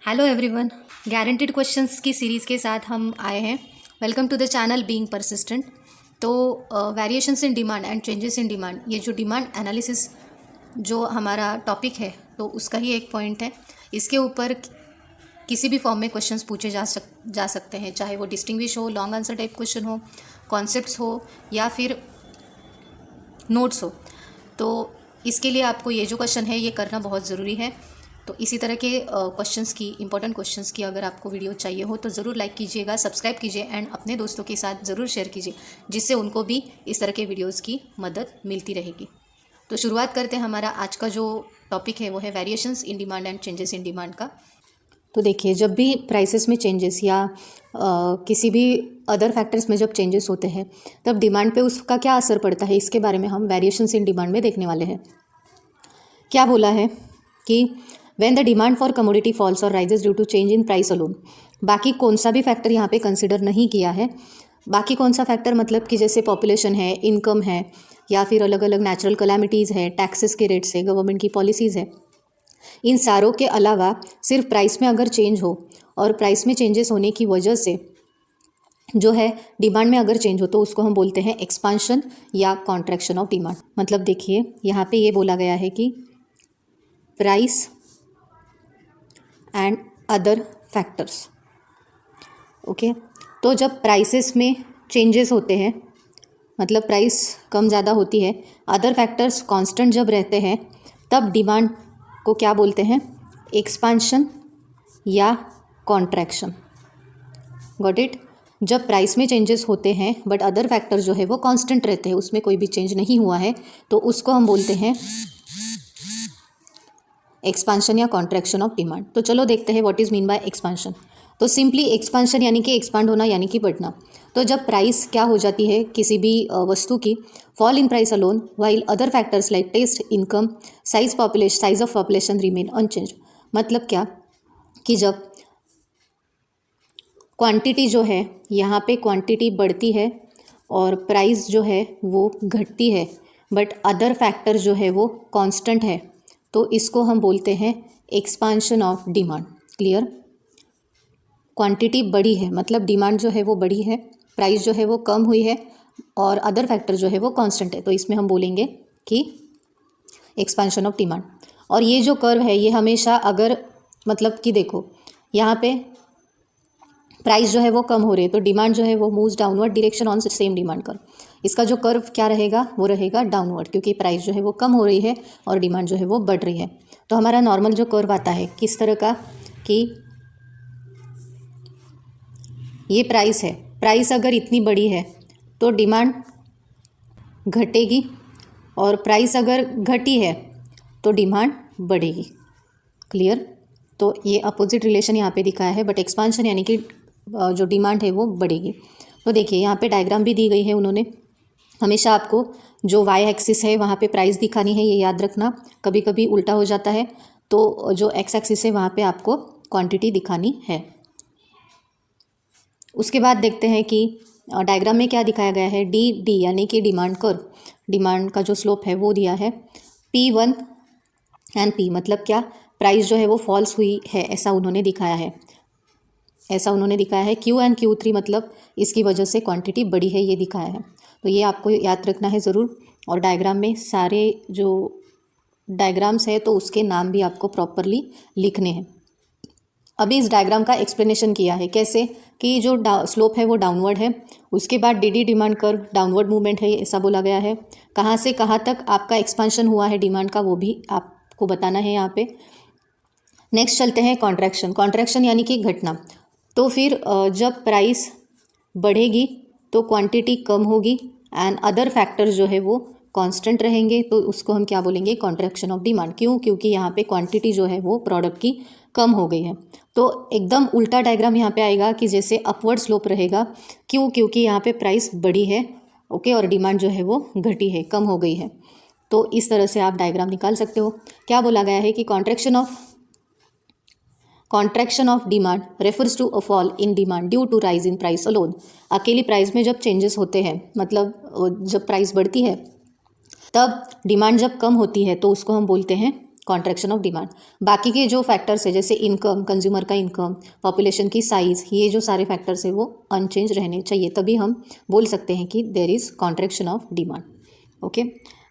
Hello everyone, guaranteed questions की series के साथ हम आए हैं। Welcome to the channel being persistent. तो variations in demand and changes in demand, ये जो डिमांड एनालिसिस जो हमारा टॉपिक है तो उसका ही एक पॉइंट है। इसके ऊपर किसी भी फॉर्म में क्वेश्चंस पूछे जा सकते हैं, चाहे वो डिस्टिंग्विश हो, लॉन्ग आंसर टाइप क्वेश्चन हो, कॉन्सेप्ट्स हो या फिर नोट्स हो। तो इसके लिए आपको ये जो क्वेश्चन है ये करना बहुत ज़रूरी है। तो इसी तरह के क्वेश्चंस की, इंपॉर्टेंट क्वेश्चंस की अगर आपको वीडियो चाहिए हो तो ज़रूर लाइक कीजिएगा, सब्सक्राइब कीजिए एंड अपने दोस्तों के साथ ज़रूर शेयर कीजिए, जिससे उनको भी इस तरह के वीडियोस की मदद मिलती रहेगी। तो शुरुआत करते हैं। हमारा आज का जो टॉपिक है वो है variations in demand and changes in demand का। तो देखिए, जब भी प्राइसेस में चेंजेस या किसी भी अदर फैक्टर्स में जब चेंजेस होते हैं तब डिमांड पे उसका क्या असर पड़ता है, इसके बारे में हम वेरिएशंस इन डिमांड में देखने वाले हैं। क्या बोला है कि when the demand for commodity falls और rises due to change in price alone. बाकी कौन सा भी फैक्टर यहाँ पे कंसिडर नहीं किया है। बाकी कौन सा फैक्टर मतलब कि जैसे पॉपुलेशन है, इनकम है, या फिर अलग अलग नेचुरल कैलामिटीज़ है, टैक्सेस के रेट्स है, गवर्नमेंट की पॉलिसीज़ है। इन सारों के अलावा सिर्फ प्राइस में अगर चेंज हो और प्राइस में चेंजेस होने की वजह से जो है डिमांड में अगर चेंज हो तो उसको हम बोलते हैं एक्सपांशन या कॉन्ट्रैक्शन ऑफ डिमांड। मतलब देखिए, यहाँ पे ये बोला गया है कि price and other factors. Okay, तो जब प्राइसेस में चेंजेस होते हैं, मतलब प्राइस कम ज़्यादा होती है, अदर फैक्टर्स कांस्टेंट जब रहते हैं, तब डिमांड को क्या बोलते हैं, एक्सपांशन या कॉन्ट्रैक्शन। Got it. जब प्राइस में चेंजेस होते हैं बट अदर फैक्टर जो है वो कांस्टेंट रहते हैं, उसमें कोई भी चेंज नहीं हुआ है, तो उसको हम बोलते हैं एक्सपांशन या कॉन्ट्रैक्शन ऑफ डिमांड। तो चलो देखते हैं what is mean bye expansion. तो सिंपली एक्सपांशन यानी कि एक्सपांड होना, यानी कि बढ़ना। तो जब प्राइस क्या हो जाती है किसी भी वस्तु की, fall in price alone while other factors like taste, income, size of population remain unchange. मतलब क्या कि जब क्वांटिटी जो है, यहाँ पे क्वांटिटी बढ़ती है और प्राइस जो है वो घटती है, बट अदर फैक्टर जो है वो कांस्टेंट है, तो इसको हम बोलते हैं expansion of demand. Clear. Quantity बढ़ी है मतलब डिमांड जो है वो बढ़ी है, प्राइस जो है वो कम हुई है और अदर फैक्टर जो है वो कांस्टेंट है, तो इसमें हम बोलेंगे कि एक्सपांशन ऑफ डिमांड। और ये जो कर्व है ये हमेशा, अगर मतलब कि देखो यहाँ पे प्राइस जो है वो कम हो रही है तो डिमांड जो है वो moves downward direction on same demand curve. इसका जो कर्व क्या रहेगा, वो रहेगा डाउनवर्ड, क्योंकि प्राइस जो है वो कम हो रही है और डिमांड जो है वो बढ़ रही है। तो हमारा नॉर्मल जो कर्व आता है किस तरह का, कि ये प्राइस है, प्राइस अगर इतनी बड़ी है तो डिमांड घटेगी, और प्राइस अगर घटी है तो डिमांड बढ़ेगी। क्लियर। तो ये अपोजिट रिलेशन यहाँ पे दिखाया है, बट एक्सपांशन यानी कि जो डिमांड है वो बढ़ेगी। तो देखिए, यहाँ पे डायग्राम भी दी गई है उन्होंने। हमेशा आपको जो वाई एक्सिस है वहाँ पे प्राइस दिखानी है, ये याद रखना। कभी कभी उल्टा हो जाता है, तो जो एक्स एक्सिस है वहाँ पे आपको क्वांटिटी दिखानी है। उसके बाद देखते हैं कि डायग्राम में क्या दिखाया गया है। डी यानी कि डिमांड कर्व, डिमांड का जो स्लोप है वो दिया है। P1 एंड P मतलब क्या, प्राइस जो है वो फॉल्स हुई है, ऐसा उन्होंने दिखाया है, Q एंड Q3 मतलब इसकी वजह से क्वांटिटी बढ़ी है, ये दिखाया है। तो ये आपको याद रखना है ज़रूर। और डायग्राम में सारे जो डायग्राम्स है तो उसके नाम भी आपको प्रॉपरली लिखने हैं। अभी इस डायग्राम का एक्सप्लेनेशन किया है कैसे, कि जो स्लोप है वो डाउनवर्ड है, उसके बाद D demand curve downward movement है, ऐसा बोला गया है। कहाँ से कहाँ तक आपका एक्सपांशन हुआ है डिमांड का, वो भी आपको बताना है यहाँ पे। नेक्स्ट चलते हैं कॉन्ट्रैक्शन। कॉन्ट्रैक्शन यानी कि घटना। तो फिर जब प्राइस बढ़ेगी तो क्वांटिटी कम होगी एंड अदर फैक्टर्स जो है वो कांस्टेंट रहेंगे, तो उसको हम क्या बोलेंगे, कॉन्ट्रैक्शन ऑफ डिमांड। क्यों? क्योंकि यहाँ पे क्वांटिटी जो है वो प्रोडक्ट की कम हो गई है। तो एकदम उल्टा डायग्राम यहाँ पे आएगा कि जैसे अपवर्ड स्लोप रहेगा। क्यों? क्योंकि यहाँ पे प्राइस बढ़ी है, ओके, और डिमांड जो है वो घटी है, कम हो गई है। तो इस तरह से आप डायग्राम निकाल सकते हो। क्या बोला गया है कि contraction of demand refers to a fall in demand due to rise in price alone. अकेली प्राइस में जब चेंजेस होते हैं, मतलब जब प्राइस बढ़ती है तब डिमांड जब कम होती है तो उसको हम बोलते हैं कॉन्ट्रैक्शन ऑफ डिमांड। बाकी के जो फैक्टर्स है जैसे इनकम, कंज्यूमर का इनकम, पॉपुलेशन की साइज़, ये जो सारे फैक्टर्स है वो अनचेंज रहने चाहिए, तभी हम बोल सकते हैं कि there is contraction of demand. Okay,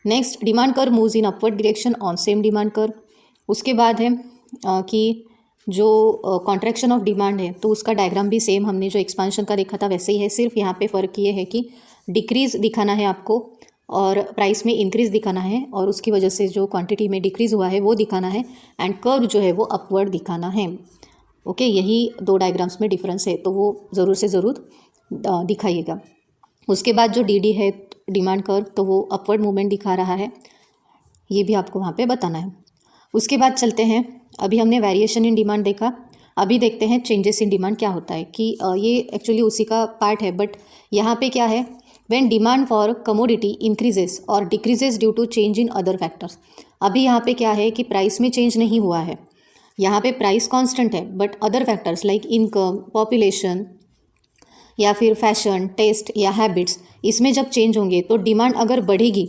next demand curve moves in upward direction on same demand curve. उसके बाद है कि जो कॉन्ट्रैक्शन ऑफ डिमांड है तो उसका डायग्राम भी सेम हमने जो एक्सपांशन का देखा था वैसे ही है, सिर्फ यहाँ पे फ़र्क ये है कि डिक्रीज़ दिखाना है आपको और प्राइस में इंक्रीज़ दिखाना है, और उसकी वजह से जो क्वांटिटी में डिक्रीज़ हुआ है वो दिखाना है, एंड कर्व जो है वो अपवर्ड दिखाना है। ओके, यही दो डायग्राम्स में डिफरेंस है, तो वो ज़रूर से ज़रूर दिखाइएगा। उसके बाद जो डी है डिमांड कर्व, तो वो अपवर्ड मूवमेंट दिखा रहा है, ये भी आपको वहाँ पे बताना है। उसके बाद चलते हैं, अभी हमने वेरिएशन इन डिमांड देखा, अभी देखते हैं चेंजेस इन डिमांड क्या होता है। कि ये एक्चुअली उसी का पार्ट है, बट यहाँ पे क्या है, when demand for commodity increases और decreases due to change in other factors. अभी यहाँ पे क्या है कि प्राइस में चेंज नहीं हुआ है, यहाँ पे प्राइस कांस्टेंट है, but other factors like income, population या फिर फैशन, टेस्ट या हैबिट्स, इसमें जब चेंज होंगे तो डिमांड अगर बढ़ेगी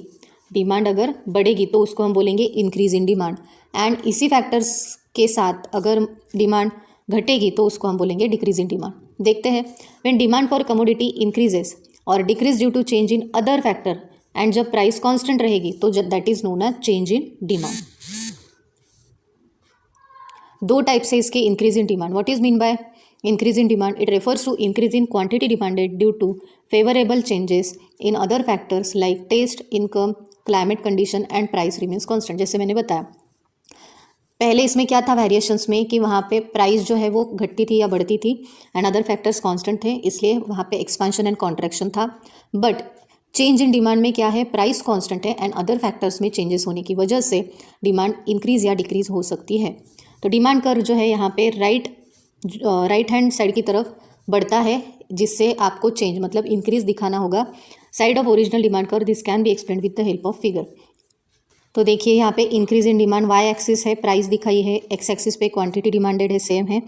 तो उसको हम बोलेंगे इंक्रीज इन डिमांड, एंड इसी फैक्टर्स के साथ अगर डिमांड घटेगी तो उसको हम बोलेंगे डिक्रीज इन डिमांड। देखते हैं, when demand for commodity increases और decrease due to change in other factor, and जब प्राइस कांस्टेंट रहेगी तो that is known as change in demand. दो टाइप से इसके increase in demand. What is mean by increase in demand? It refers to increase in quantity demanded due to favorable changes in other factors like taste, income, climate condition and price remains constant। जैसे मैंने बताया पहले, इसमें क्या था variations में कि वहाँ पे प्राइस जो है वो घटती थी या बढ़ती थी, एंड अदर फैक्टर्स कांस्टेंट थे, इसलिए वहाँ पे एक्सपांशन एंड कॉन्ट्रैक्शन था। बट चेंज इन डिमांड में क्या है, प्राइस कांस्टेंट है एंड अदर फैक्टर्स में चेंजेस होने की वजह से डिमांड इंक्रीज या डिक्रीज हो सकती है। तो डिमांड कर्व जो है यहाँ पे राइट हैंड साइड की तरफ बढ़ता है, जिससे आपको चेंज मतलब इंक्रीज दिखाना होगा। Side of original demand curve, this can be explain with the help of figure. तो देखिए यहाँ पे increase in demand y axis है, प्राइस दिखाई है, एक्स एक्सिस पे क्वांटिटी डिमांडेड है, सेम है।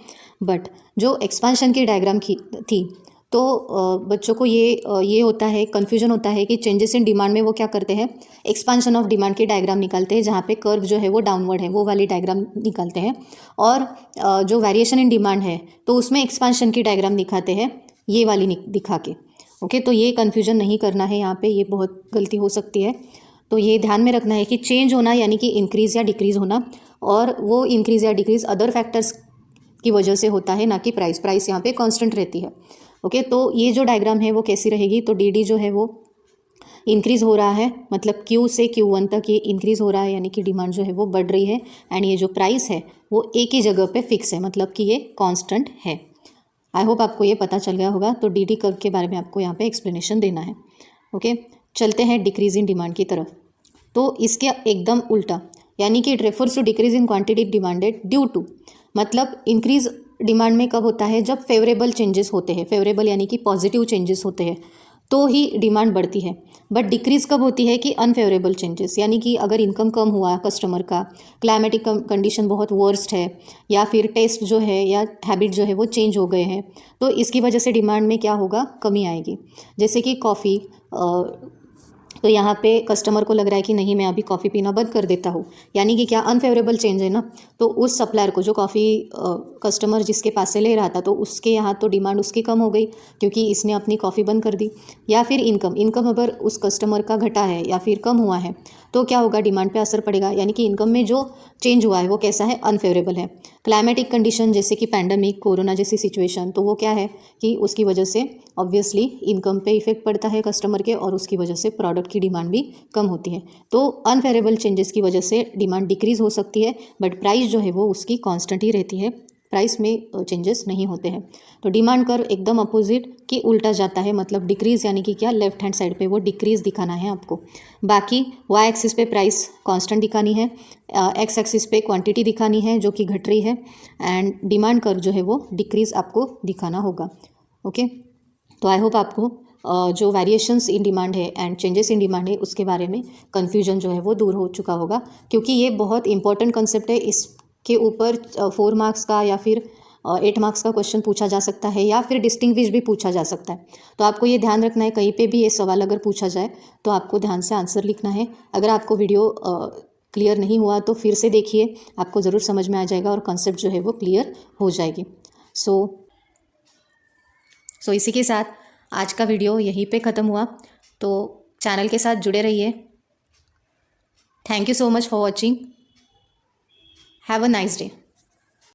बट जो एक्सपांशन की डायग्राम थी तो बच्चों को ये होता है, कन्फ्यूजन होता है कि चेंजेस इन डिमांड में वो क्या करते हैं, एक्सपांशन ऑफ डिमांड की डायग्राम निकालते हैं, जहाँ पे कर्व जो है वो डाउनवर्ड है, वो वाली डायग्राम निकालते हैं। और जो वेरिएशन इन डिमांड है तो उसमें एक्सपांशन की डायग्राम दिखाते हैं, ये वाली दिखा के। ओके, तो ये कन्फ्यूजन नहीं करना है यहाँ पे, ये बहुत गलती हो सकती है। तो ये ध्यान में रखना है कि चेंज होना यानी कि इंक्रीज़ या डिक्रीज़ होना, और वो इंक्रीज़ या डिक्रीज़ अदर फैक्टर्स की वजह से होता है, ना कि प्राइस यहाँ पे कांस्टेंट रहती है। ओके, तो ये जो डायग्राम है वो कैसी रहेगी, तो डी जो है वो इंक्रीज़ हो रहा है, मतलब Q से Q1 तक ये इंक्रीज़ हो रहा है, यानी कि डिमांड जो है वो बढ़ रही है, एंड ये जो प्राइस है वो एक ही जगह पे फिक्स है, मतलब कि ये कांस्टेंट है। आई होप आपको ये पता चल गया होगा। तो डी कर्व के बारे में आपको यहाँ पे एक्सप्लेनेशन देना है। ओके, चलते हैं डिक्रीज इन डिमांड की तरफ। तो इसके एकदम उल्टा, यानी कि it refers to decrease in quantity demanded due to, मतलब इंक्रीज डिमांड में कब होता है, जब फेवरेबल चेंजेस होते हैं, फेवरेबल यानी कि पॉजिटिव चेंजेस होते हैं तो ही डिमांड बढ़ती है। बट डिक्रीज कब होती है कि अनफेवरेबल चेंजेस, यानी कि अगर इनकम कम हुआ कस्टमर का, क्लाइमेटिक कंडीशन बहुत वर्स्ट है, या फिर टेस्ट जो है या हैबिट जो है वो चेंज हो गए हैं, तो इसकी वजह से डिमांड में क्या होगा, कमी आएगी। जैसे कि कॉफ़ी, तो यहाँ पे कस्टमर को लग रहा है कि नहीं, मैं अभी कॉफ़ी पीना बंद कर देता हूँ, यानी कि क्या अनफेवरेबल चेंज है ना। तो उस सप्लायर को, जो कॉफ़ी कस्टमर जिसके पास से ले रहा था, तो उसके यहाँ तो डिमांड उसकी कम हो गई क्योंकि इसने अपनी कॉफ़ी बंद कर दी। या फिर इनकम अगर उस कस्टमर का घटा है या फिर कम हुआ है तो क्या होगा, डिमांड पे असर पड़ेगा, यानी कि इनकम में जो चेंज हुआ है वो कैसा है, अनफेवरेबल है। क्लाइमेटिक कंडीशन जैसे कि पैंडमिक, कोरोना जैसी सिचुएशन, तो वो क्या है कि उसकी वजह से ऑब्वियसली इनकम पे इफेक्ट पड़ता है कस्टमर के, और उसकी वजह से प्रोडक्ट की डिमांड भी कम होती है। तो अनफेवरेबल चेंजेस की वजह से डिमांड डिक्रीज हो सकती है, बट प्राइस जो है वो उसकी कांस्टेंट ही रहती है, प्राइस में चेंजेस नहीं होते हैं। तो डिमांड कर्व एकदम अपोजिट कि उल्टा जाता है, मतलब डिक्रीज यानी कि क्या, लेफ्ट हैंड साइड पे वो डिक्रीज दिखाना है आपको। बाकी वाई एक्सिस पे प्राइस कांस्टेंट दिखानी है, एक्स एक्सिस पे क्वांटिटी दिखानी है जो कि घट रही है, एंड डिमांड कर्व जो है वो डिक्रीज आपको दिखाना होगा। ओके, तो आई होप आपको जो वेरिएशंस इन डिमांड है एंड चेंजेस इन डिमांड है उसके बारे में कन्फ्यूजन जो है वो दूर हो चुका होगा, क्योंकि ये बहुत इंपॉर्टेंट कंसेप्ट है। इसके ऊपर 4 मार्क्स का या फिर 8 मार्क्स का क्वेश्चन पूछा जा सकता है, या फिर डिस्टिंग्विश भी पूछा जा सकता है। तो आपको ये ध्यान रखना है, कहीं पे भी ये सवाल अगर पूछा जाए तो आपको ध्यान से आंसर लिखना है। अगर आपको वीडियो क्लियर नहीं हुआ तो फिर से देखिए, आपको ज़रूर समझ में आ जाएगा और कॉन्सेप्ट जो है वो क्लियर हो जाएगी। सो इसी के साथ आज का वीडियो यहीं पे ख़त्म हुआ। तो चैनल के साथ जुड़े रहिए। Thank you so much for watching. Have a nice day.